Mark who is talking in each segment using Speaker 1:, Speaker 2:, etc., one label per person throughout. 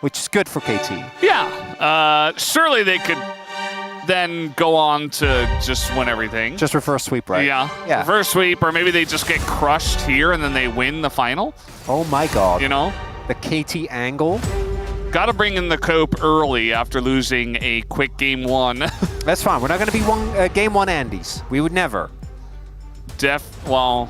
Speaker 1: which is good for KT.
Speaker 2: Yeah, surely they could then go on to just win everything.
Speaker 1: Just reverse sweep, right?
Speaker 2: Yeah. Reverse sweep, or maybe they just get crushed here and then they win the final.
Speaker 1: Oh my god.
Speaker 2: You know?
Speaker 1: The KT angle.
Speaker 2: Got to bring in the cope early after losing a quick game one.
Speaker 1: That's fine. We're not going to be game one Andes. We would never.
Speaker 2: Well,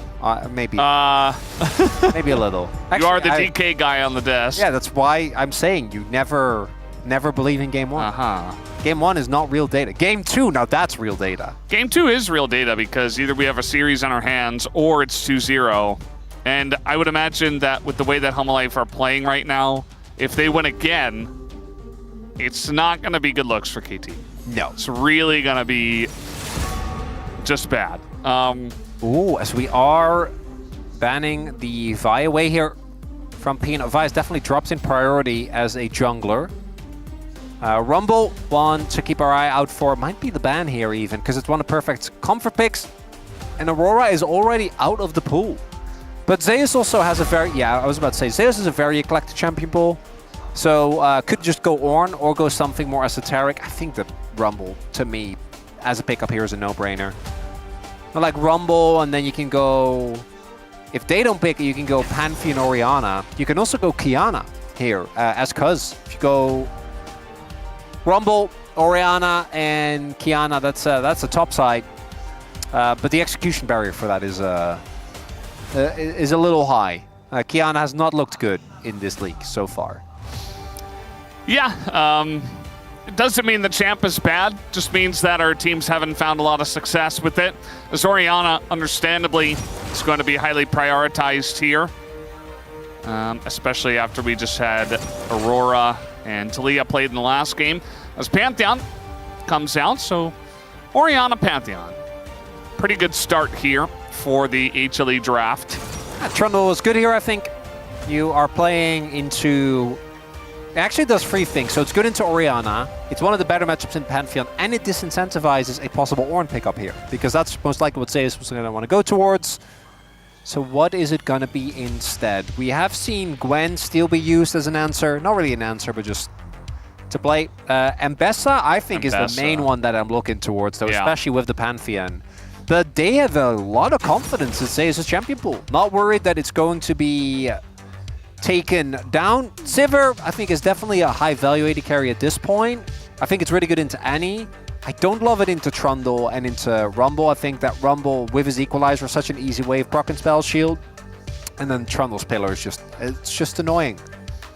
Speaker 1: maybe.
Speaker 2: Maybe
Speaker 1: a little. Actually,
Speaker 2: you are the DK guy on the desk.
Speaker 1: Yeah, that's why I'm saying you never believe in game one. Game one is not real data. Game two, now that's real data.
Speaker 2: Game two is real data because either we have a series on our hands or it's 2-0. And I would imagine that with the way that Hanwha are playing right now, if they win again, it's not going to be good looks for KT.
Speaker 1: No.
Speaker 2: It's really going to be just bad.
Speaker 1: Ooh, as we are banning the Vi away here from Peanut. Vi definitely drops in priority as a jungler. Rumble, one to keep our eye out for. Might be the ban here even, because it's one of Perfect's comfort picks. And Aurora is already out of the pool. But Zeus also has a very... Yeah, I was about to say, Zeus is a very eclectic champion pool. So could just go Ornn or go something more esoteric. I think that Rumble, to me, as a pickup here is a no-brainer. Like Rumble, and then you can go... If they don't pick it, you can go Pantheon Orianna. You can also go Kiana here as Cuz. If you go Rumble, Orianna, and Kiana, that's a top side. But the execution barrier for that is a little high. Kiana has not looked good in this league so far.
Speaker 2: Yeah, it doesn't mean the champ is bad, just means that our teams haven't found a lot of success with it. As Orianna, understandably, is going to be highly prioritized here, especially after we just had Aurora and Talia played in the last game. As Pantheon comes out, so Orianna Pantheon. Pretty good start here for the HLE draft.
Speaker 1: Trundle is good here, I think. You are playing into... It actually does three things. So it's good into Orianna. It's one of the better matchups in Pantheon, and it disincentivizes a possible Ornn pickup here, because that's most likely what Zeus was going to want to go towards. So what is it going to be instead? We have seen Gwen still be used as an answer. Not really an answer, but just to play. Mbessa, I think, is the main one that I'm looking towards, though, especially with the Pantheon. But they have a lot of confidence in Zeus' champion pool. Not worried that it's going to be taken down. Sivir, I think, is definitely a high value AD carry at this point. I think it's really good into Annie. I don't love it into Trundle and into Rumble. I think that Rumble with his Equalizer is such an easy way of proccing Spell Shield. And then Trundle's Pillar is just annoying.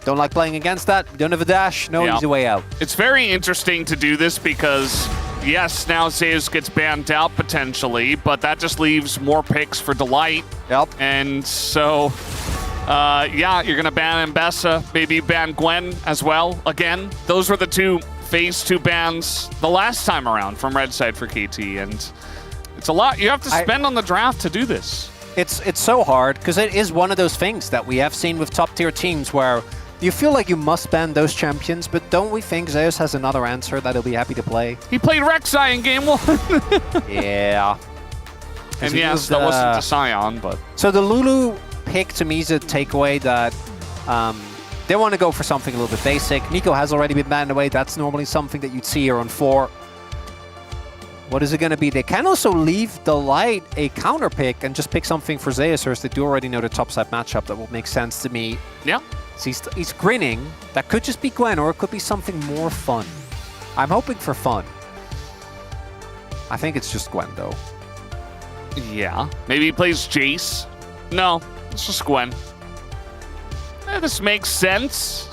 Speaker 1: Don't like playing against that. Don't have a dash. No easy way out.
Speaker 2: It's very interesting to do this because, yes, now Zeus gets banned out potentially, but that just leaves more picks for Delight.
Speaker 1: Yep.
Speaker 2: And so... yeah, you're going to ban Mbessa, maybe ban Gwen as well. Again, those were the two phase 2 bans the last time around from Red Side for KT, and it's a lot. You have to spend on the draft to do this.
Speaker 1: It's so hard, because it is one of those things that we have seen with top-tier teams where you feel like you must ban those champions, but don't we think Zeus has another answer that he'll be happy to play?
Speaker 2: He played Rek'Sai in game 1.
Speaker 1: Yeah.
Speaker 2: And yes, that wasn't to Sion, but...
Speaker 1: So the Lulu pick to me is a takeaway that they want to go for something a little bit basic. Nico has already been banned away. That's normally something that you'd see here on 4. What is it going to be? They can also leave Delight a counter pick and just pick something for Zeus, as they do already know the topside matchup. That will make sense to me.
Speaker 2: Yeah.
Speaker 1: So he's grinning. That could just be Gwen, or it could be something more fun. I'm hoping for fun. I think it's just Gwen, though.
Speaker 2: Yeah. Maybe he plays Jace. No. It's just Gwen. This makes sense.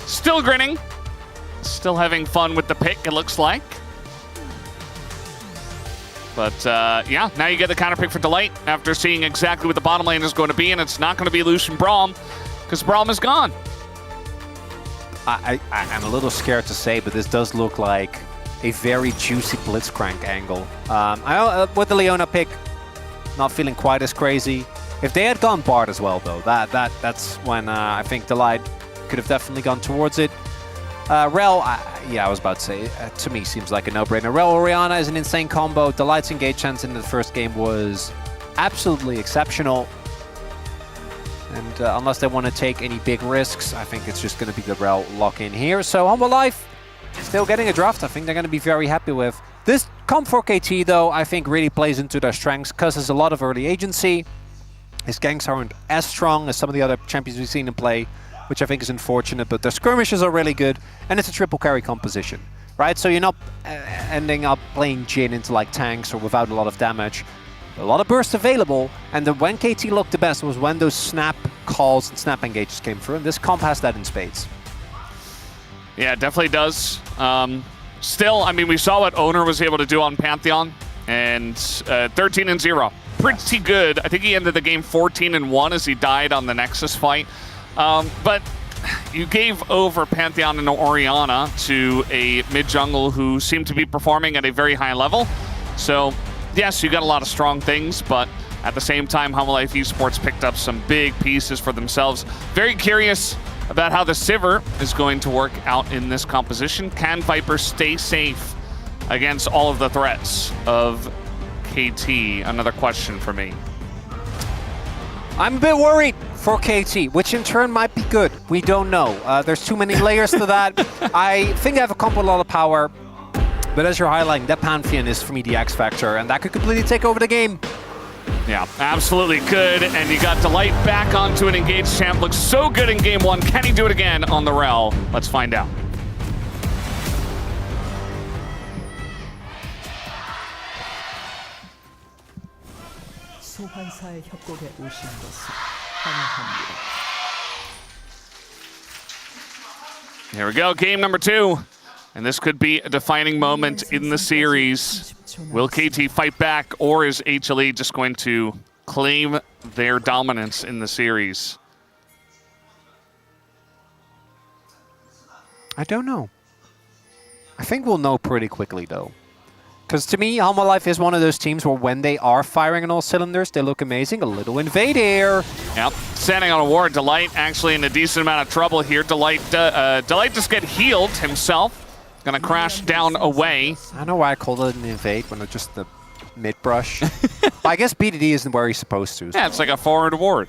Speaker 2: Still grinning. Still having fun with the pick, it looks like. But, yeah, now you get the counter pick for Delight after seeing exactly what the bottom lane is going to be, and it's not going to be Lucian Braum, because Braum is gone.
Speaker 1: I'm a little scared to say, but this does look like a very juicy Blitzcrank angle. With the Leona pick, not feeling quite as crazy. If they had gone Bard as well, though, that's when I think Delight could have definitely gone towards it. Rel, yeah, I was about to say, to me seems like a no-brainer. Rel Orianna is an insane combo. Delight's engage chance in the first game was absolutely exceptional. And unless they want to take any big risks, I think it's just going to be the Rel lock-in here. So Hanwha Life still getting a draft. I think they're going to be very happy with. This comp for KT, though, I think really plays into their strengths because there's a lot of early agency. His ganks aren't as strong as some of the other champions we've seen him play, which I think is unfortunate, but their skirmishes are really good, and it's a triple carry composition, right? So you're not ending up playing Jhin into like tanks or without a lot of damage. A lot of bursts available, and when KT looked the best was when those snap calls and snap engages came through, and this comp has that in spades.
Speaker 2: Yeah, it definitely does. Still, I mean, we saw what Owner was able to do on Pantheon, and 13-0. Pretty good. I think he ended the game 14-1 as he died on the Nexus fight. But you gave over Pantheon and Orianna to a mid-jungle who seemed to be performing at a very high level. So, yes, you got a lot of strong things, but at the same time, Hanwha Life Esports picked up some big pieces for themselves. Very curious about how the Sivir is going to work out in this composition. Can Viper stay safe against all of the threats of KT? Another question for me.
Speaker 1: I'm a bit worried for KT, which in turn might be good. We don't know. There's too many layers to that. I think they have a comp with a lot of power, but as you're highlighting, that Pantheon is for me the X factor, and that could completely take over the game.
Speaker 2: Yeah, absolutely could. And you got Delight back onto an engaged champ. Looks so good in game one. Can he do it again on the Rel? Let's find out.
Speaker 3: 소환사의 협곡에 오신 것을 환영합니다.
Speaker 2: Here we go, game number 2. And this could be a defining moment in the series. Will KT fight back, or is HLE just going to claim their dominance in the series?
Speaker 1: I don't know. I think we'll know pretty quickly, though. Because to me, Hanwha Life is one of those teams where when they are firing on all cylinders, they look amazing. A little invade here.
Speaker 2: Yep, standing on a ward. Delight actually in a decent amount of trouble here. Delight just get healed himself. Gonna crash down away.
Speaker 1: I don't know why I called it an invade when it's just the mid-brush. I guess BDD isn't where he's supposed to. So.
Speaker 2: Yeah, it's like a forward ward.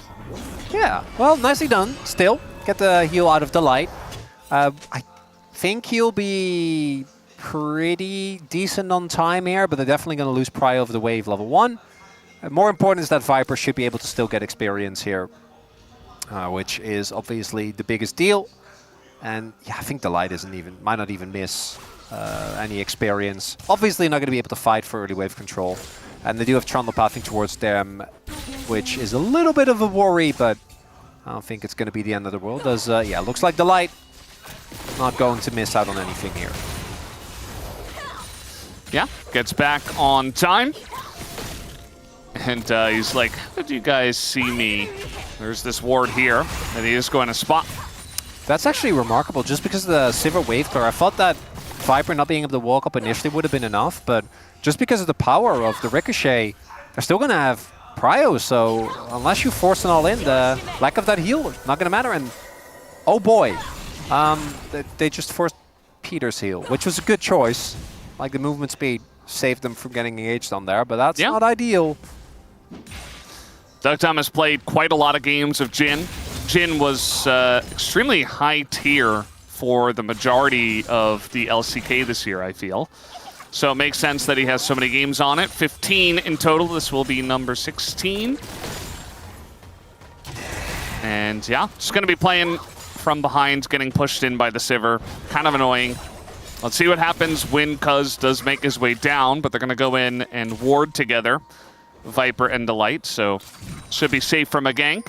Speaker 1: Yeah, well, nicely done. Still, get the heal out of Delight. I think he'll be pretty decent on time here, but they're definitely going to lose prio over the wave level 1. More important is that Viper should be able to still get experience here, which is obviously the biggest deal. And yeah, I think Delight might not even miss any experience. Obviously not going to be able to fight for early wave control. And they do have Trundle pathing towards them, which is a little bit of a worry, but I don't think it's going to be the end of the world. Yeah, looks like Delight not going to miss out on anything here.
Speaker 2: Yeah, gets back on time. And he's like, how do you guys see me? There's this ward here that he is going to spot.
Speaker 1: That's actually remarkable, just because of the Sivir wave clear. I thought that Viper not being able to walk up initially would have been enough, but just because of the power of the Ricochet, they're still going to have prio, so unless you force an all-in, the lack of that heal not going to matter. And oh boy, they just forced Peter's heal, which was a good choice. Like the movement speed saved them from getting engaged on there, but that's not ideal.
Speaker 2: Dugtime has played quite a lot of games of Jhin. Jhin was extremely high tier for the majority of the LCK this year, I feel. So it makes sense that he has so many games on it. 15 in total. This will be number 16. And yeah, just going to be playing from behind, getting pushed in by the Sivir. Kind of annoying. Let's see what happens when Cuz does make his way down, but they're going to go in and ward together, Viper and Delight, so should be safe from a gank.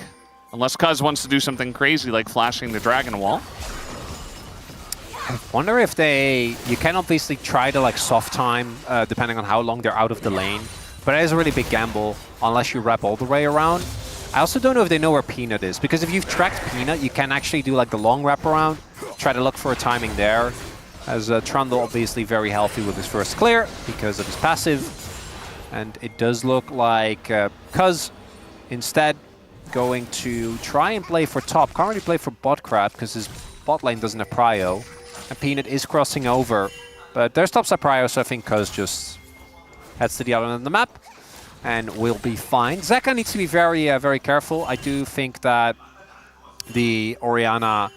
Speaker 2: Unless Cuz wants to do something crazy like flashing the Dragon Wall.
Speaker 1: I wonder if you can obviously try to like soft time, depending on how long they're out of the lane. But it is a really big gamble, unless you wrap all the way around. I also don't know if they know where Peanut is, because if you've tracked Peanut, you can actually do like the long wrap around, try to look for a timing there. As Trundle obviously very healthy with his first clear, because of his passive. And it does look like Cuz instead going to try and play for top. Can't really play for bot crap because his bot lane doesn't have prio. And Peanut is crossing over. But there's topside prio, so I think Cuz just heads to the other end of the map. and we'll be fine. Zeka needs to be very, very careful. I do think that the Orianna,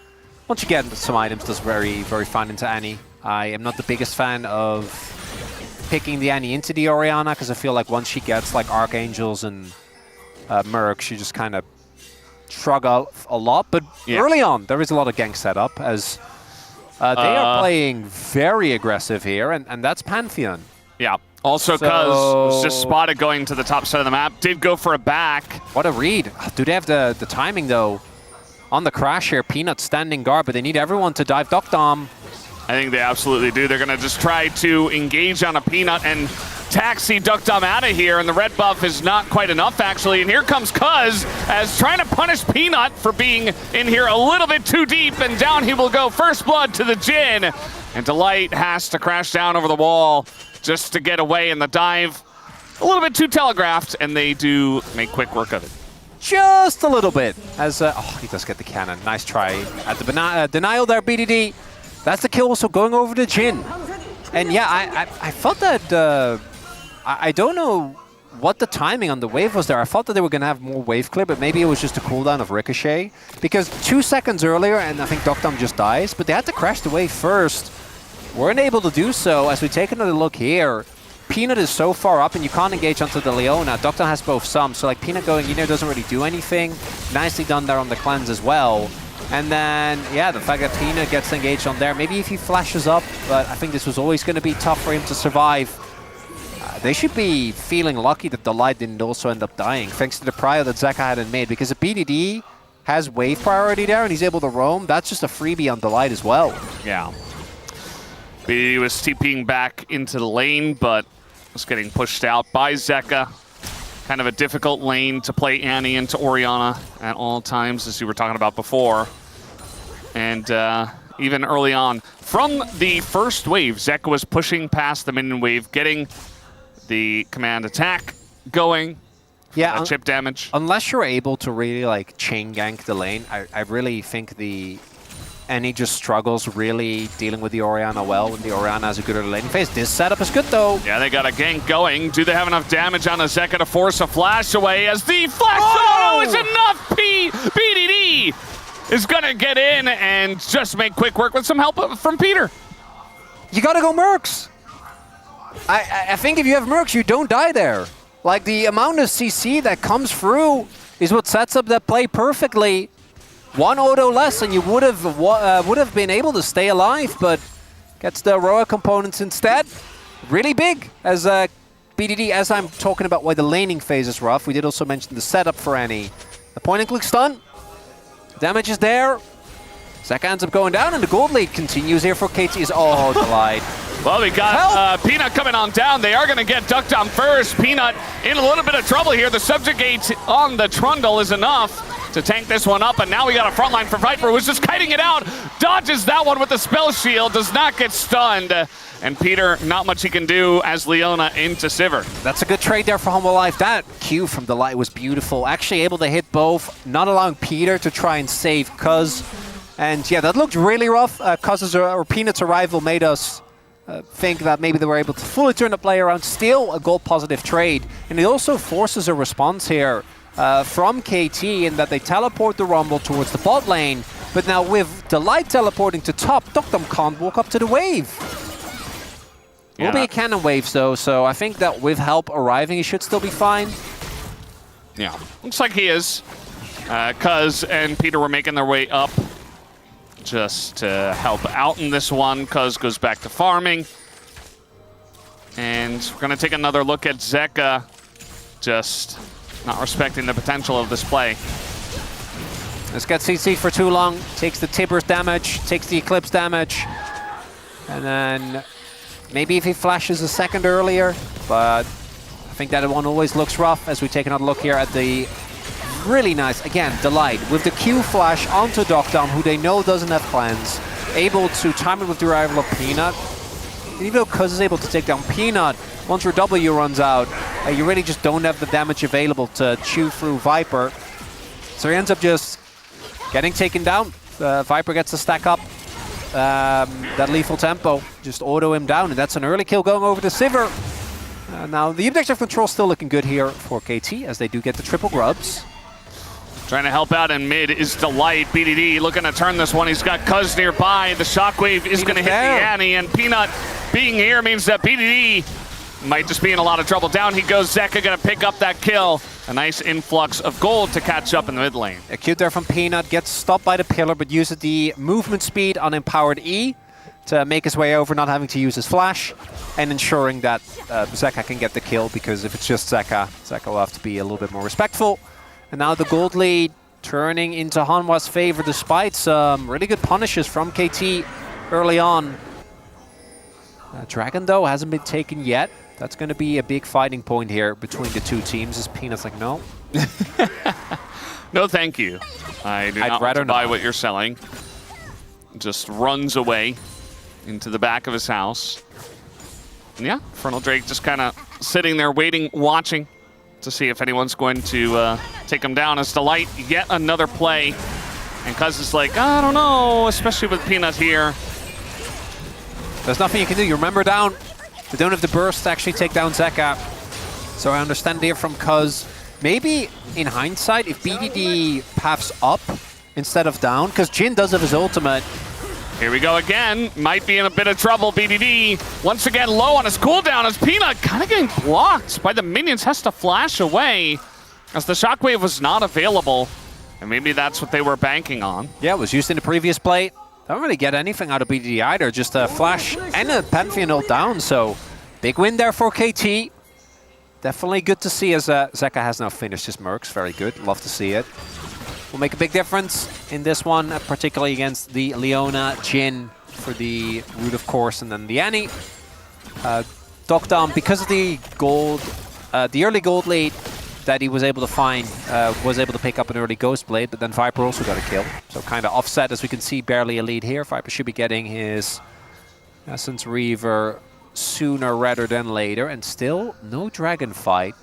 Speaker 1: once you get some items, does very, very fine into Annie. I am not the biggest fan of picking the Annie into the Orianna, because I feel like once she gets like Archangels and Merc, she just kind of struggle a lot. But early on, there is a lot of gank setup, as they are playing very aggressive here, and that's Pantheon.
Speaker 2: Yeah. Also, Cuz was just spotted going to the top side of the map. Did go for a back.
Speaker 1: What a read. Do they have the timing, though? On the crash here, Peanut standing guard, but they need everyone to dive Dokdom.
Speaker 2: I think they absolutely do. They're going to just try to engage on a Peanut and taxi Dokdom out of here, and the red buff is not quite enough, actually. And here comes Cuz as trying to punish Peanut for being in here a little bit too deep, and down he will go. First blood to the Jhin, and Delight has to crash down over the wall just to get away in the dive. A little bit too telegraphed, and they do make quick work of it.
Speaker 1: Just a little bit, as he does get the cannon. Nice try at the denial there, BDD. That's the kill, also going over to Jhin. And yeah, I thought that, I don't know what the timing on the wave was there. I thought that they were going to have more wave clear, but maybe it was just a cooldown of Ricochet. Because 2 seconds earlier, and I think Dokdom just dies, but they had to crash the wave first. Weren't able to do so. As we take another look here, Peanut is so far up and you can't engage onto the Leona. Dokdom has both some, so like Peanut going in there doesn't really do anything. Nicely done there on the cleanse as well. And then, yeah, the fact that Peanut gets engaged on there, maybe if he flashes up, but I think this was always going to be tough for him to survive. They should be feeling lucky that the Light didn't also end up dying, thanks to the prio that Zeka hadn't made, because if BDD has wave priority there and he's able to roam, that's just a freebie on the Light as well.
Speaker 2: Yeah. BDD was TPing back into the lane, but was getting pushed out by Zeka. Kind of a difficult lane to play Annie into Orianna at all times, as you were talking about before. And even early on, from the first wave, Zeka was pushing past the minion wave, getting the command attack going.
Speaker 1: Yeah,
Speaker 2: chip damage.
Speaker 1: Unless you're able to really like chain gank the lane, I really think the Annie just struggles really dealing with the Orianna well when the Orianna has a good early lane phase. This setup is good though.
Speaker 2: Yeah, they got a gank going. Do they have enough damage on Zeka to force a flash away as the flash is enough? BDD is gonna get in and just make quick work with some help from Peter.
Speaker 1: You gotta go Mercs. I think if you have Mercs, you don't die there. Like the amount of CC that comes through is what sets up that play perfectly. One auto less and you would have been able to stay alive, but gets the heroic components instead. Really big as BDD, as I'm talking about why the laning phase is rough, we did also mention the setup for Annie. The point and click stun, damage is there. Zeka ends up going down and the gold lead continues here for KT. Oh, Delight.
Speaker 2: Well, we got Peanut coming on down. They are going to get Dokdom first. Peanut in a little bit of trouble here. The subjugate on the Trundle is enough to tank this one up, and now we got a front line for Viper, who's just kiting it out. Dodges that one with the spell shield, does not get stunned. And Peter, not much he can do as Leona into Sivir.
Speaker 1: That's a good trade there for Hanwha Life. That Q from Delight was beautiful. Actually able to hit both, not allowing Peter to try and save Cuz. And yeah, that looked really rough. Cuz's or Peanut's arrival made us think that maybe they were able to fully turn the play around. Still a goal positive trade. And it also forces a response here from KT in that they teleport the Rumble towards the bot lane. But now with Delight teleporting to top, Dokdom can't walk up to the wave. Will be a cannon wave though, so I think that with help arriving, he should still be fine.
Speaker 2: Yeah, looks like he is. Cuz and Peter were making their way up just to help out in this one. Cuz goes back to farming. And we're going to take another look at Zeka, just not respecting the potential of this play.
Speaker 1: Let's get CC for too long. Takes the Tibbers damage, takes the Eclipse damage. And then maybe if he flashes a second earlier, but I think that one always looks rough as we take another look here at the really nice, again, Delight with the Q flash onto Dokdom, who they know doesn't have cleanse, able to time it with the arrival of Peanut. And even though Cuz is able to take down Peanut, once your W runs out, you really just don't have the damage available to chew through Viper. So he ends up just getting taken down. Viper gets to stack up that lethal tempo, just auto him down, and that's an early kill going over to Sivir. Now, the objective control still looking good here for KT, as they do get the triple grubs.
Speaker 2: Trying to help out in mid is Delight. BDD looking to turn this one. He's got Cuz nearby. The shockwave is going to hit the Annie, and Peanut being here means that BDD might just be in a lot of trouble. Down he goes. Zeka going to pick up that kill. A nice influx of gold to catch up in the mid lane.
Speaker 1: A cute there from Peanut, gets stopped by the pillar, but uses the movement speed on Empowered E to make his way over, not having to use his flash, and ensuring that Zeka can get the kill, because if it's just Zeka, Zeka will have to be a little bit more respectful. And now the gold lead turning into Hanwha's favor, despite some really good punishes from KT early on. Dragon, though, hasn't been taken yet. That's going to be a big fighting point here between the two teams, as Peanut's like, no.
Speaker 2: No, thank you. I do not want to buy what you're selling. Just runs away into the back of his house. And yeah, Frontal Drake just kind of sitting there waiting, watching to see if anyone's going to take him down. As Delight, yet another play. And Cuz is like, I don't know, especially with Peanut here.
Speaker 1: There's nothing you can do. You remember down. They don't have the burst to actually take down Zeka. So I understand here from Cuz. Maybe in hindsight, if BDD paths up instead of down, because Jin does have his ultimate.
Speaker 2: Here we go again. Might be in a bit of trouble, BDD. Once again, low on his cooldown as Peanut kind of getting blocked by the minions. Has to flash away as the shockwave was not available. And maybe that's what they were banking on.
Speaker 1: Yeah, it was used in the previous play. Don't really get anything out of BDD either. Just a flash and a Pantheon ult down. So big win there for KT. Definitely good to see, as Zeka has now finished his mercs. Very good. Love to see it. Will make a big difference in this one, particularly against the Leona, Jin for the root, of course, and then the Annie. Dokdam, because of the gold, the early gold lead that he was able to find, was able to pick up an early Ghost Blade, but then Viper also got a kill. So kind of offset, as we can see, barely a lead here. Viper should be getting his Essence Reaver sooner rather than later, and still no dragon fight.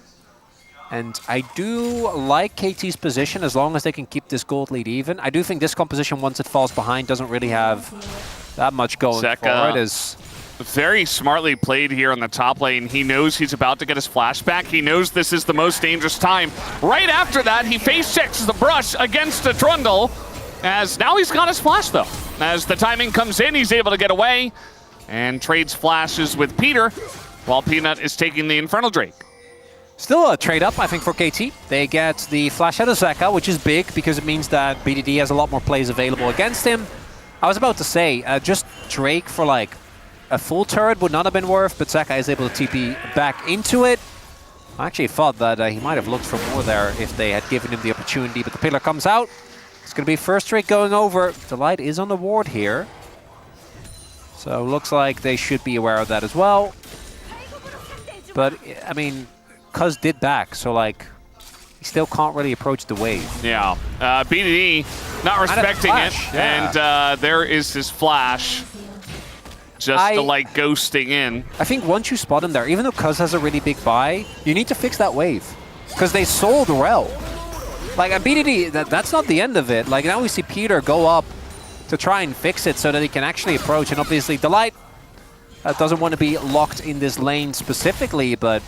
Speaker 1: And I do like KT's position as long as they can keep this gold lead even. I do think this composition, once it falls behind, doesn't really have that much going for it. Is
Speaker 2: very smartly played here on the top lane. He knows he's about to get his flashback. He knows this is the most dangerous time. Right after that, he face checks the brush against a Trundle, as now he's got his flash, though. As the timing comes in, he's able to get away and trades flashes with Peter, while Peanut is taking the Infernal Drake.
Speaker 1: still a trade up, I think, for KT. They get the flash out of Zeka, which is big because it means that BDD has a lot more plays available against him. I was about to say, just Drake for like a full turret would not have been worth, but Zeka is able to TP back into it. I actually thought that he might have looked for more there if they had given him the opportunity, but the pillar comes out. It's going to be first Drake going over. Delight is on the ward here. So looks like they should be aware of that as well. But, I mean, Cuz did back, so like, he still can't really approach the wave.
Speaker 2: Yeah, BDD not respecting it,
Speaker 1: yeah.
Speaker 2: And there is his flash. Just to like ghosting in.
Speaker 1: I think once you spot him there, even though Cuz has a really big buy, you need to fix that wave. Because they sold Rel. Like, at BDD, that's not the end of it. Like, now we see Peter go up to try and fix it so that he can actually approach. And obviously, Delight doesn't want to be locked in this lane specifically, but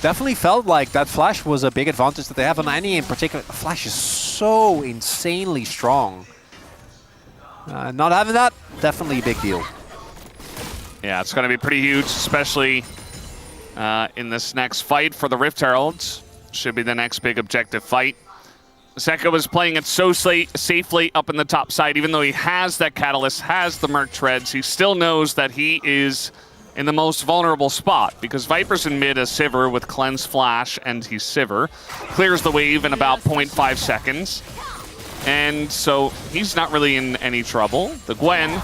Speaker 1: definitely felt like that flash was a big advantage that they have on any in particular. The flash is so insanely strong. Not having that, definitely a big deal.
Speaker 2: Yeah, it's going to be pretty huge, especially in this next fight for the Rift Heralds. Should be the next big objective fight. Zeka was playing it so safely up in the top side, even though he has that Catalyst, has the Merc Treads, he still knows that he is in the most vulnerable spot, because Viper's in mid as Sivir with Cleanse Flash, and he's Sivir. Clears the wave in about 0.5 seconds. And so he's not really in any trouble. The Gwen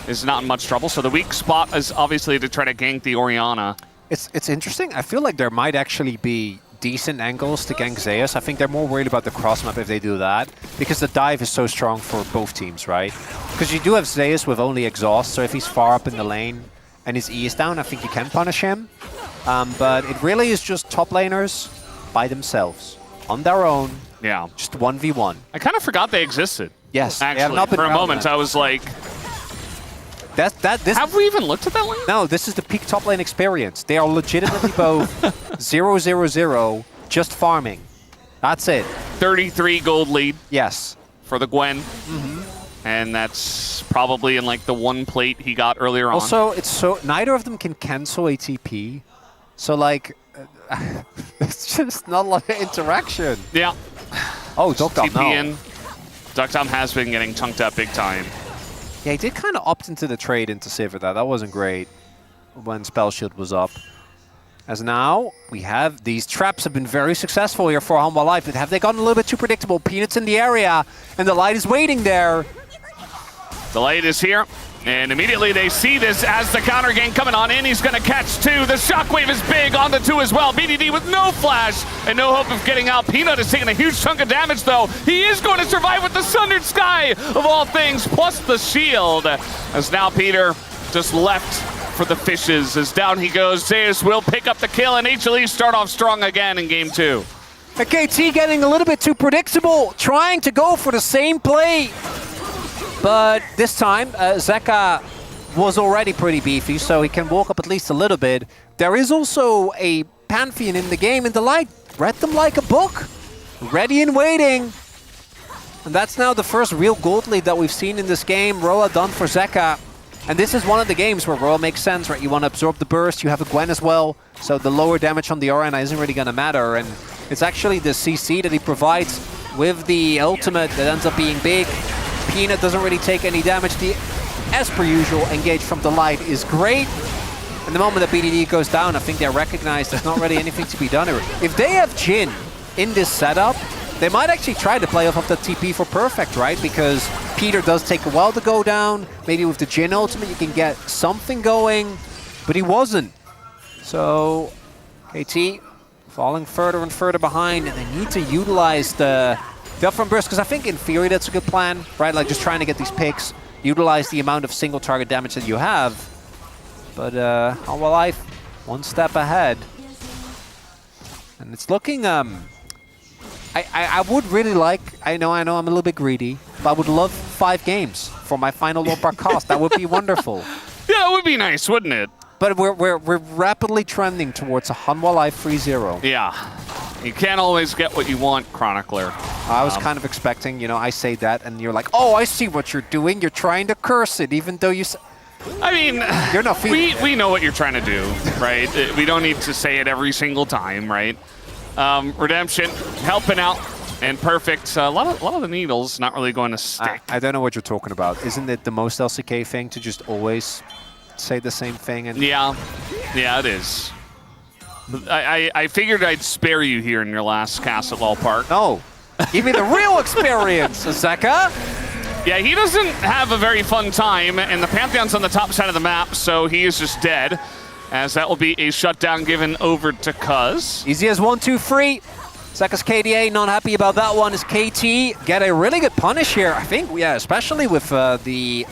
Speaker 2: is not in much trouble, so the weak spot is obviously to try to gank the Orianna.
Speaker 1: It's interesting. I feel like there might actually be decent angles to gank Zeus. I think they're more worried about the cross map if they do that, because the dive is so strong for both teams, right? Because you do have Zeus with only exhaust, so if he's far up in the lane and his E is down, I think you can punish him. But it really is just top laners by themselves, on their own.
Speaker 2: Yeah.
Speaker 1: Just 1v1.
Speaker 2: I kind of forgot they existed.
Speaker 1: Yes.
Speaker 2: Actually, for a moment, I was like,
Speaker 1: This
Speaker 2: Have we even looked at that lane?
Speaker 1: No, this is the peak top lane experience. They are legitimately both 0-0-0, just farming. That's it.
Speaker 2: 33 gold lead
Speaker 1: Yes.
Speaker 2: for the Gwen. And that's probably in like the one plate he got earlier on.
Speaker 1: Also, it's so neither of them can cancel ATP. So like, it's just not a lot of interaction.
Speaker 2: Yeah.
Speaker 1: Oh, Dokdom,
Speaker 2: TP
Speaker 1: no.
Speaker 2: in. Dokdom has been getting chunked up big time.
Speaker 1: Yeah, he did kind of opt into the trade into Sivir. That wasn't great when Spell Shield was up. As now, we have these traps have been very successful here for Hanwha Life, but have they gotten a little bit too predictable? Peanuts in the area, and the light is waiting there.
Speaker 2: The light is here, and immediately they see this as the counter gank coming on in. He's going to catch two. The shockwave is big on the two as well. BDD with no flash and no hope of getting out. Peanut is taking a huge chunk of damage, though. He is going to survive with the Sundered Sky, of all things, plus the shield. As now Peter just left for the fishes. As down he goes, Zeus will pick up the kill, and HLE start off strong again in game 2.
Speaker 1: The KT getting a little bit too predictable, trying to go for the same play. But this time, Zeka was already pretty beefy, so he can walk up at least a little bit. There is also a Pantheon in the game, and the light read them like a book. Ready and waiting. And that's now the first real gold lead that we've seen in this game. Roa done for Zeka. And this is one of the games where Roa makes sense, right? You want to absorb the burst, you have a Gwen as well, so the lower damage on the Orianna isn't really going to matter. And it's actually the CC that he provides with the ultimate that ends up being big. Peanut doesn't really take any damage. The, as per usual, engage from the light is great. And the moment that BDD goes down, I think they recognize there's not really anything to be done here. If they have Jhin in this setup, they might actually try to play off of the TP for perfect, right? Because Peter does take a while to go down. Maybe with the Jhin ultimate you can get something going, but he wasn't. So KT falling further and further behind, and they need to utilize the upfront burst, because I think in theory that's a good plan, right? Like just trying to get these picks, utilize the amount of single target damage that you have. But Hanwha Life, one step ahead. And it's looking, I would really like, I know I'm a little bit greedy, but I would love 5 games for my final Lord Bar cost. That would be wonderful.
Speaker 2: Yeah, it would be nice, wouldn't it?
Speaker 1: But we're rapidly trending towards a Hanwha Life 3-0.
Speaker 2: Yeah. You can't always get what you want, Chronicler.
Speaker 1: I was kind of expecting, you know, I say that and you're like, oh, I see what you're doing. You're trying to curse it, even though you...
Speaker 2: I mean,
Speaker 1: you're not feeling
Speaker 2: we know what you're trying to do, right? We don't need to say it every single time, right? Redemption helping out, and perfect. A lot of the needles not really going to stick.
Speaker 1: I don't know what you're talking about. Isn't it the most LCK thing to just always say the same thing? And
Speaker 2: yeah, it is. I figured I'd spare you here in your last cast at Lol Park.
Speaker 1: No, give me the real experience, Zeka.
Speaker 2: Yeah, he doesn't have a very fun time, and the Pantheon's on the top side of the map, so he is just dead, as that will be a shutdown given over to Cuz.
Speaker 1: Easy as 1-2-3. Zeka's KDA not happy about that one. Is KT get a really good punish here? I think, yeah, especially with the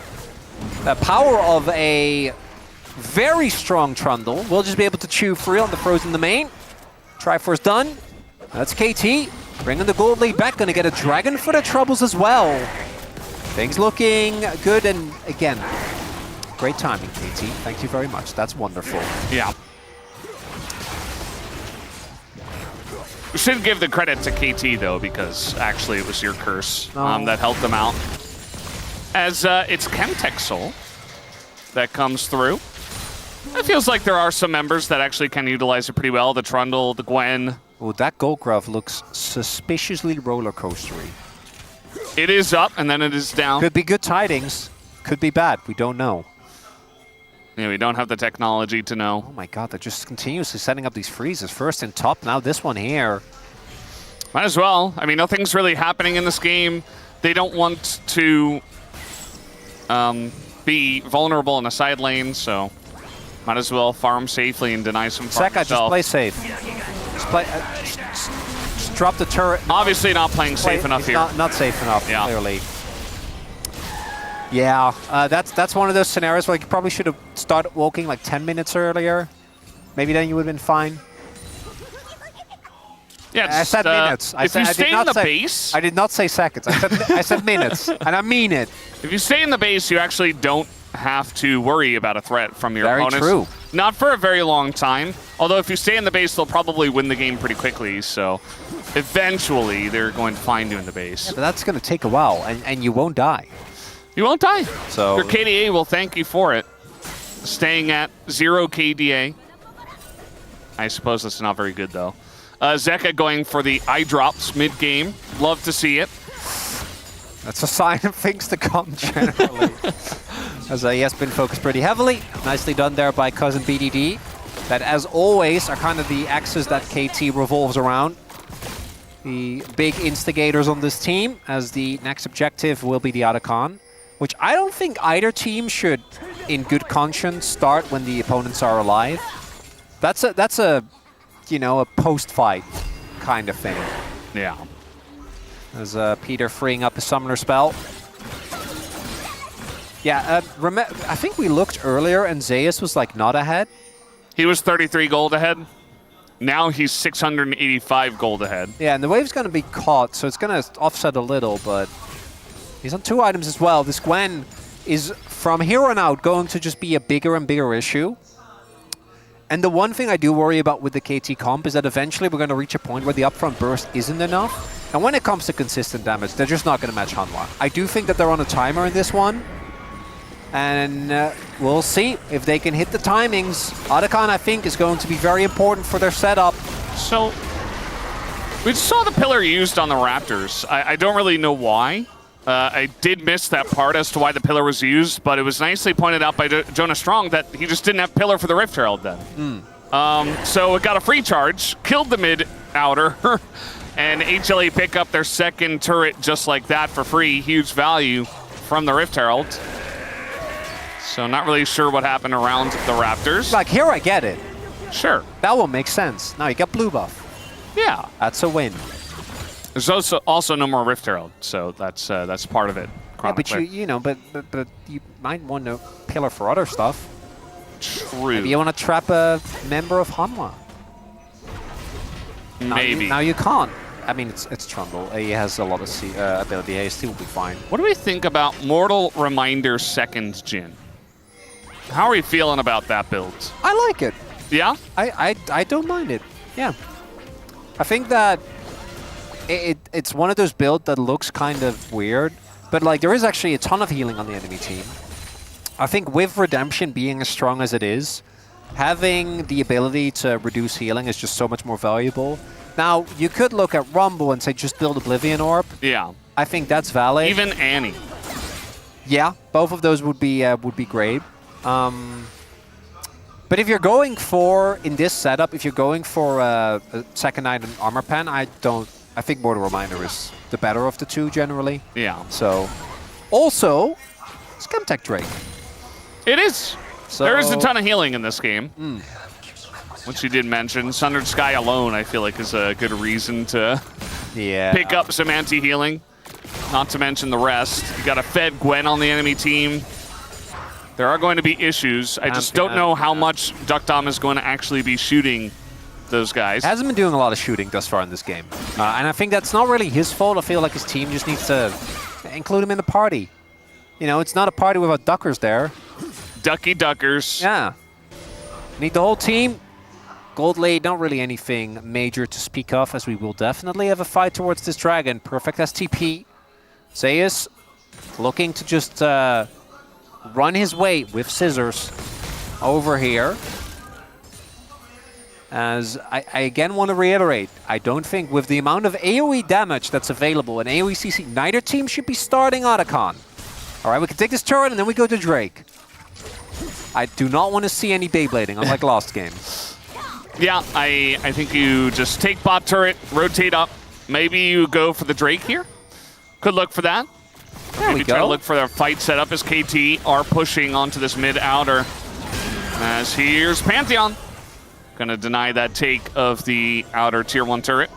Speaker 1: power of a very strong Trundle. We'll just be able to chew free on the Frozen domain. Triforce done. That's KT. Bringing the gold lead back. Gonna get a Dragon for the troubles as well. Things looking good, and again, great timing, KT. Thank you very much. That's wonderful.
Speaker 2: Yeah. We should give the credit to KT, though, because actually it was your curse that helped them out. As it's Chemtech Soul that comes through. It feels like there are some members that actually can utilize it pretty well. The Trundle, the Gwen.
Speaker 1: Oh, that Gold Glove looks suspiciously roller coastery.
Speaker 2: It is up, and then it is down.
Speaker 1: Could be good tidings. Could be bad. We don't know.
Speaker 2: Yeah, we don't have the technology to know.
Speaker 1: Oh my god, they're just continuously setting up these freezes. First in top, now this one here.
Speaker 2: Might as well. I mean, nothing's really happening in this game. They don't want to be vulnerable in the side lane, so might as well farm safely and deny some farm
Speaker 1: Zeka, just play safe. Just play... just drop the turret.
Speaker 2: Obviously not playing safe enough here.
Speaker 1: Not safe enough, clearly. Yeah, that's one of those scenarios where you probably should have started walking like 10 minutes earlier. Maybe then you would have been fine.
Speaker 2: Yeah,
Speaker 1: I said minutes.
Speaker 2: If you stay in the base...
Speaker 1: I did not say seconds. I said minutes, and I mean it.
Speaker 2: If you stay in the base, you actually don't have to worry about a threat from your
Speaker 1: Very
Speaker 2: opponents.
Speaker 1: true.
Speaker 2: Not for a very long time. Although if you stay in the base, they'll probably win the game pretty quickly. So eventually, they're going to find you in the base.
Speaker 1: But that's going to take a while, and you won't die.
Speaker 2: You won't die.
Speaker 1: So
Speaker 2: Your KDA will thank you for it. Staying at 0 KDA. I suppose that's not very good, though. Zeka going for the eye drops mid-game. Love to see it.
Speaker 1: that's a sign of things to come, generally. As he has been focused pretty heavily. Nicely done there by Cousin BDD. That, as always, are kind of the axes that KT revolves around. The big instigators on this team, as the next objective will be the Otacon, which I don't think either team should, in good conscience, start when the opponents are alive. That's a you know, a post-fight kind of thing.
Speaker 2: Yeah.
Speaker 1: As Peter freeing up his summoner spell. Yeah, I think we looked earlier and Zeus was like not ahead.
Speaker 2: He was 33 gold ahead. Now he's 685 gold ahead.
Speaker 1: Yeah, and the wave's going to be caught, so it's going to offset a little, but he's on 2 items as well. This Gwen is, from here on out, going to just be a bigger and bigger issue. And the one thing I do worry about with the KT comp is that eventually we're going to reach a point where the upfront burst isn't enough. And when it comes to consistent damage, they're just not going to match Hanwha. I do think that they're on a timer in this one. And we'll see if they can hit the timings. Otacon, I think, is going to be very important for their setup.
Speaker 2: So, we saw the pillar used on the Raptors. I don't really know why. I did miss that part as to why the pillar was used, but it was nicely pointed out by Jonah Strong that he just didn't have pillar for the Rift Herald then. So it got a free charge, killed the mid outer, and HLE pick up their second turret just like that for free. Huge value from the Rift Herald. So not really sure what happened around the Raptors.
Speaker 1: Like, here I get it.
Speaker 2: Sure.
Speaker 1: That one makes sense. Now you got blue buff.
Speaker 2: Yeah.
Speaker 1: That's a win.
Speaker 2: There's also no more Rift Herald, so that's part of it.
Speaker 1: Yeah, but you know, but you might want to pillar for other stuff.
Speaker 2: True.
Speaker 1: Maybe you want to trap a member of Hanwha.
Speaker 2: Maybe.
Speaker 1: Now you can't. I mean, it's Trundle. He has a lot of ability. He still will be fine.
Speaker 2: What do we think about Mortal Reminder second Jhin? How are we feeling about that build?
Speaker 1: I like it.
Speaker 2: Yeah?
Speaker 1: I don't mind it. Yeah. I think that it's one of those builds that looks kind of weird, but like there is actually a ton of healing on the enemy team. I think with Redemption being as strong as it is, having the ability to reduce healing is just so much more valuable. Now, you could look at Rumble and say just build Oblivion Orb.
Speaker 2: Yeah.
Speaker 1: I think that's valid.
Speaker 2: Even Annie.
Speaker 1: Yeah, both of those would be great. But if you're going for, in this setup, if you're going for a second item armor pen, I think Mortal Reminder is the better of the two generally.
Speaker 2: Yeah.
Speaker 1: So, also, Scamtech Drake.
Speaker 2: It is.
Speaker 1: So,
Speaker 2: there is a ton of healing in this game. Which you did mention. Sundered Sky alone, I feel like, is a good reason to pick up some anti-healing. Not to mention the rest. You got a fed Gwen on the enemy team. There are going to be issues. I just don't know how much Duckdom is going to actually be shooting those guys.
Speaker 1: Hasn't been doing a lot of shooting thus far in this game. And I think that's not really his fault. I feel like his team just needs to include him in the party. You know, it's not a party without duckers there.
Speaker 2: Ducky duckers.
Speaker 1: Yeah. Need the whole team. Gold lead, not really anything major to speak of, as we will definitely have a fight towards this dragon. Perfect STP. Zeus looking to just run his way with scissors over here. As I again want to reiterate, I don't think with the amount of AoE damage that's available in AoE CC, neither team should be starting Otacon. All right, we can take this turret and then we go to Drake. I do not want to see any Beyblading, unlike last game.
Speaker 2: Yeah, I think you just take bot turret, rotate up. Maybe you go for the Drake here. Could look for that. Maybe try to look for their fight setup as KT are pushing onto this mid-outer. As here's Pantheon. Gonna deny that take of the outer tier 1 turret.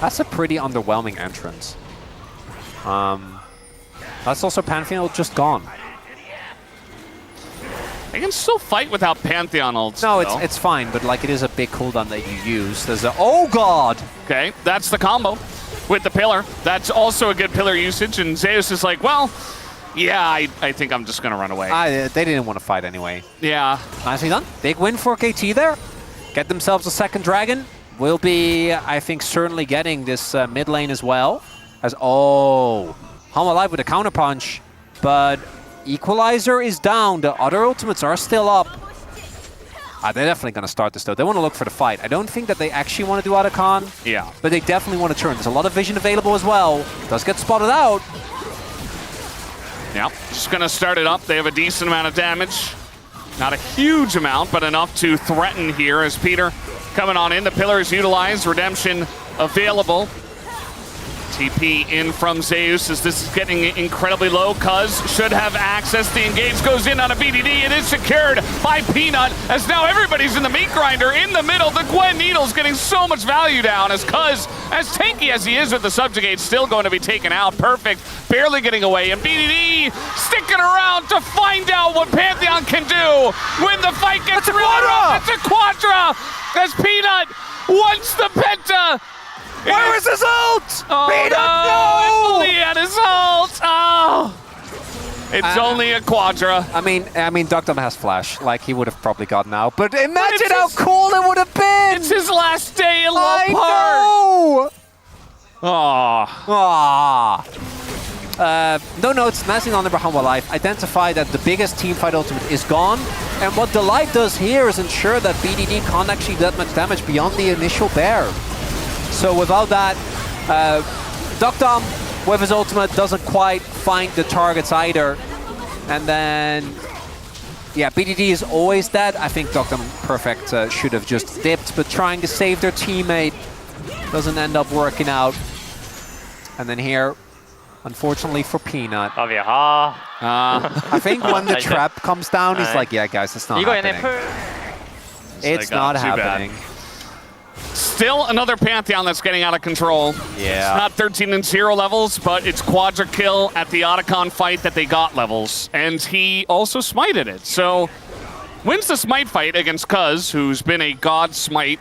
Speaker 1: That's a pretty underwhelming entrance. That's also Pantheon just gone.
Speaker 2: They can still fight without Pantheon ults.
Speaker 1: No, it's fine, but like it is a big cooldown that you use. There's a oh god.
Speaker 2: Okay, that's the combo with the pillar. That's also a good pillar usage, and Zeus is like, well, Yeah, I think I'm just going to run away.
Speaker 1: They didn't want to fight anyway.
Speaker 2: Yeah.
Speaker 1: Nicely done. Big win for KT there. Get themselves a second dragon. Will be, I think, certainly getting this mid lane as well. As Hanwha Live with a counter punch, but Equalizer is down. The other ultimates are still up. They're definitely going to start this though. They want to look for the fight. I don't think that they actually want to do Otacon.
Speaker 2: Yeah.
Speaker 1: But they definitely want to turn. There's a lot of vision available as well. Does get spotted out.
Speaker 2: Yep, just going to start it up. They have a decent amount of damage. Not a huge amount, but enough to threaten here as Peter coming on in. The pillar is utilized, redemption available. TP in from Zeus as this is getting incredibly low. Cuz should have access. The engage goes in on a BDD. It is secured by Peanut as now everybody's in the meat grinder in the middle. The Gwen Needle's getting so much value down as Cuz, as tanky as he is with the subjugate, still going to be taken out. Perfect, barely getting away. And BDD sticking around to find out what Pantheon can do when the fight gets really rough. It's a Quadra as Peanut wants the Penta.
Speaker 1: Where is his ult?
Speaker 2: Oh,
Speaker 1: Peanut,
Speaker 2: no!
Speaker 1: no!
Speaker 2: He had his ult! Oh! It's only a Quadra.
Speaker 1: I mean, Dr. has flash. Like, he would have probably gotten out. But imagine how cool it would have been!
Speaker 2: It's his last day in
Speaker 1: I
Speaker 2: Lopar.
Speaker 1: know!
Speaker 2: Oh.
Speaker 1: No notes, nicely on the Hanwha Life. Identify that the biggest teamfight ultimate is gone. And what Delight does here is ensure that BDD can't actually do that much damage beyond the initial bear. So without that, Dr. with his ultimate doesn't quite find the targets either. And then, yeah, BDD is always dead. I think Dr. Perfect should have just dipped, but trying to save their teammate doesn't end up working out. And then here, unfortunately for Peanut, I think when the trap comes down, he's like, yeah, guys, it's not happening. It's not happening.
Speaker 2: Still another Pantheon that's getting out of control.
Speaker 1: Yeah.
Speaker 2: It's not 13 and 0 levels, but it's Quadra kill at the Otacon fight that they got levels. And he also smited it. So wins the smite fight against Cuz, who's been a god smiter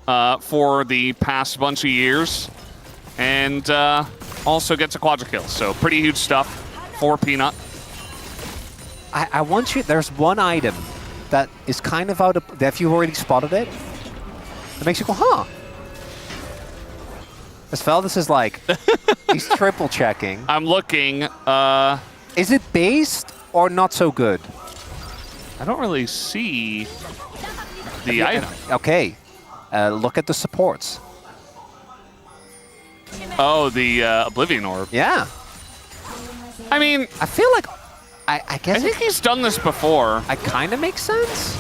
Speaker 2: for the past bunch of years. And also gets a Quadra kill. So pretty huge stuff for Peanut.
Speaker 1: I want you, there's one item that is kind of out of, if you've already spotted it, it makes you go, huh? As Feldus is like, he's triple checking.
Speaker 2: I'm looking.
Speaker 1: Is it based or not so good?
Speaker 2: I don't really see the item.
Speaker 1: Okay, look at the supports.
Speaker 2: Oh, the Oblivion Orb.
Speaker 1: Yeah.
Speaker 2: I mean,
Speaker 1: I feel like, I guess
Speaker 2: I think he's done this before.
Speaker 1: it kind of makes sense.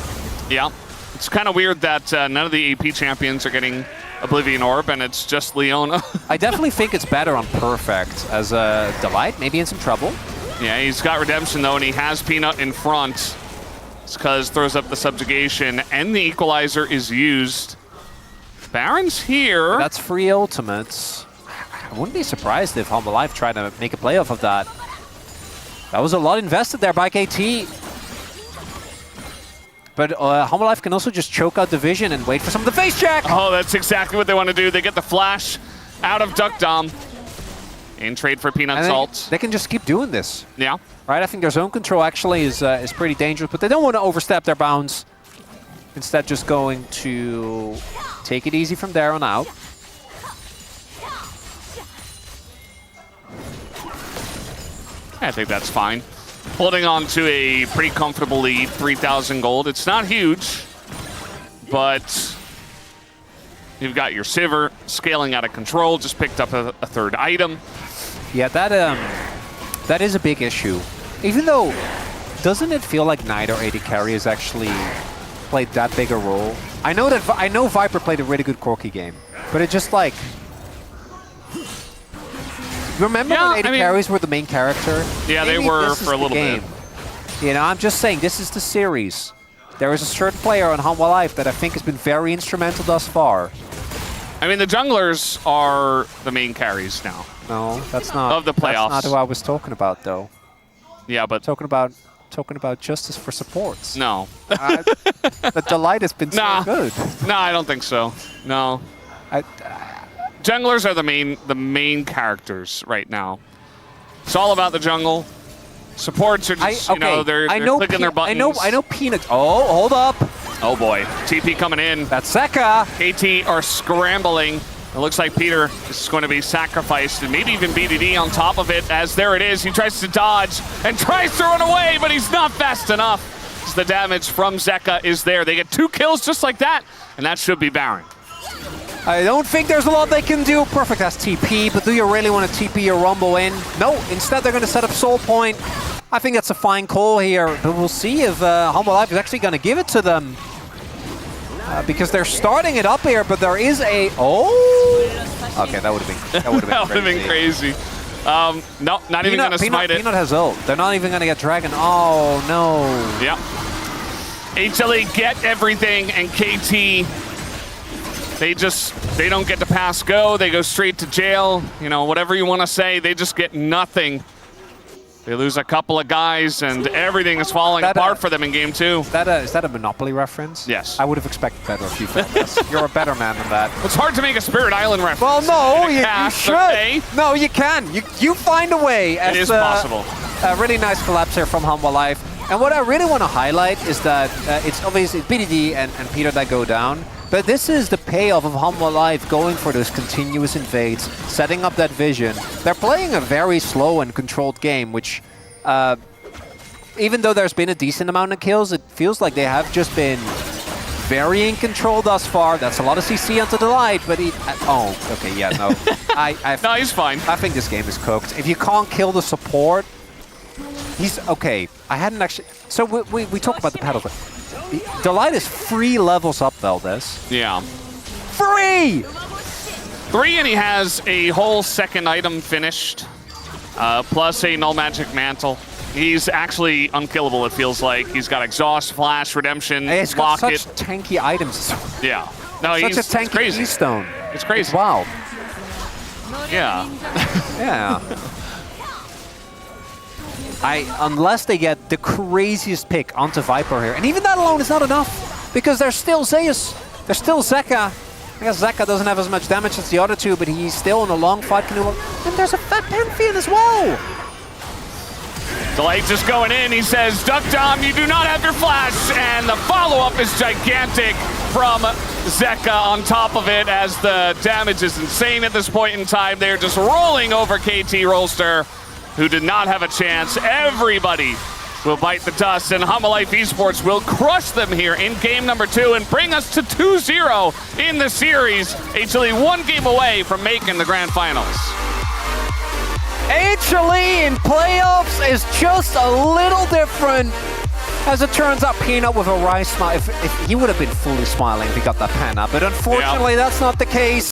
Speaker 2: Yeah. It's kind of weird that none of the AP champions are getting Oblivion Orb, and it's just Leona.
Speaker 1: I definitely think it's better on Perfect as a Delight, maybe in some trouble.
Speaker 2: Yeah, he's got Redemption, though, and he has Peanut in front. It's because throws up the Subjugation, and the Equalizer is used. Baron's here.
Speaker 1: That's free ultimates. I wouldn't be surprised if Hanwha Life tried to make a play off of that. That was a lot invested there by KT. But Hanwha Life can also just choke out the vision and wait for some of the face check.
Speaker 2: Oh, that's exactly what they want to do. They get the flash out of Duck Dom in trade for Peanut's ult.
Speaker 1: They can just keep doing this.
Speaker 2: Yeah.
Speaker 1: Right, I think their zone control actually is pretty dangerous, but they don't want to overstep their bounds. Instead, just going to take it easy from there on out.
Speaker 2: I think that's fine. Holding on to a pretty comfortable lead, 3,000 gold. It's not huge, but you've got your Sivir scaling out of control, just picked up a third item.
Speaker 1: Yeah, that is a big issue. Even though, doesn't it feel like neither AD carry has actually played that big a role? I know Viper played a really good Corki game, but it just like... Remember when AD carries were the main character?
Speaker 2: Yeah,
Speaker 1: Maybe
Speaker 2: they were for a little bit.
Speaker 1: You know, I'm just saying, this is the series. There is a certain player on Hanwha Life that I think has been very instrumental thus far.
Speaker 2: I mean, the junglers are the main carries now.
Speaker 1: No, that's not.
Speaker 2: Of the playoffs.
Speaker 1: That's not who I was talking about, though.
Speaker 2: Yeah, but...
Speaker 1: Talking about justice for supports.
Speaker 2: No.
Speaker 1: The Delight has been so good.
Speaker 2: No, I don't think so. No. Junglers are the main characters right now. It's all about the jungle. Supports are just, you know, they're clicking their buttons.
Speaker 1: I know Peanut. Oh, hold up.
Speaker 2: Oh boy, TP coming in.
Speaker 1: That's Zeka.
Speaker 2: KT are scrambling. It looks like Peter is going to be sacrificed, and maybe even BDD on top of it, as there it is. He tries to dodge and tries to run away, but he's not fast enough. As the damage from Zeka is there. They get 2 kills just like that, and that should be Baron.
Speaker 1: I don't think there's a lot they can do. Perfect as TP, but do you really want to TP your Rumble in? No, instead they're going to set up Soul Point. I think that's a fine call here, but we'll see if Hanwha Live is actually going to give it to them. Because they're starting it up here, but there is a... Oh! Okay, that would have been,
Speaker 2: that would have been crazy. No, not even going to smite it.
Speaker 1: Peanut has ult. They're not even going to get Dragon. Oh, no.
Speaker 2: Yeah. HLE get everything, and KT, they don't get to pass go. They go straight to jail. You know, whatever you want to say, they just get nothing. They lose a couple of guys, and everything is falling apart for them in game 2.
Speaker 1: Is that a Monopoly reference?
Speaker 2: Yes.
Speaker 1: I would have expected better if you felt this. You're a better man than that.
Speaker 2: It's hard to make a Spirit Island reference.
Speaker 1: Well, no, you should.
Speaker 2: Okay?
Speaker 1: No, you can. You find a way.
Speaker 2: It is possible.
Speaker 1: A really nice collapse here from Hanwha Live. And what I really want to highlight is that it's obviously BDD and Peter that go down. But this is the payoff of Hanwha Live going for those continuous invades, setting up that vision. They're playing a very slow and controlled game, which, even though there's been a decent amount of kills, it feels like they have just been very in control thus far. That's a lot of CC onto the light, but oh, okay, yeah, no.
Speaker 2: No, he's fine.
Speaker 1: I think this game is cooked. If you can't kill the support, he's okay. I hadn't actually... So we talked about the paddles, but the light is 3 levels up, Valdez.
Speaker 2: Yeah.
Speaker 1: 3!
Speaker 2: 3, and he has a whole second item finished, plus a null magic mantle. He's actually unkillable, it feels like. He's got exhaust, flash, redemption,
Speaker 1: He's got
Speaker 2: locket.
Speaker 1: such tanky items.
Speaker 2: Yeah. No,
Speaker 1: Such
Speaker 2: he's
Speaker 1: a tanky
Speaker 2: crazy.
Speaker 1: Keystone.
Speaker 2: It's crazy.
Speaker 1: It's wild.
Speaker 2: Yeah.
Speaker 1: Yeah. Unless they get the craziest pick onto Viper here. And even that alone is not enough. Because there's still Zeus. There's still Zeka. I guess Zeka doesn't have as much damage as the other two, but he's still in a long fight canoe. And there's a fat Pantheon as well.
Speaker 2: Delight just going in. He says, Duck Dom, you do not have your flash. And the follow-up is gigantic from Zeka on top of it, as the damage is insane at this point in time. They're just rolling over KT Rolster, who did not have a chance. Everybody will bite the dust, and Hanwha Life Esports will crush them here in game number 2 and bring us to 2-0 in the series. HLE 1 game away from making the grand finals.
Speaker 1: HLE in playoffs is just a little different. As it turns out, Peanut with a wry smile. If he would have been fully smiling if he got that pen up, but unfortunately that's not the case.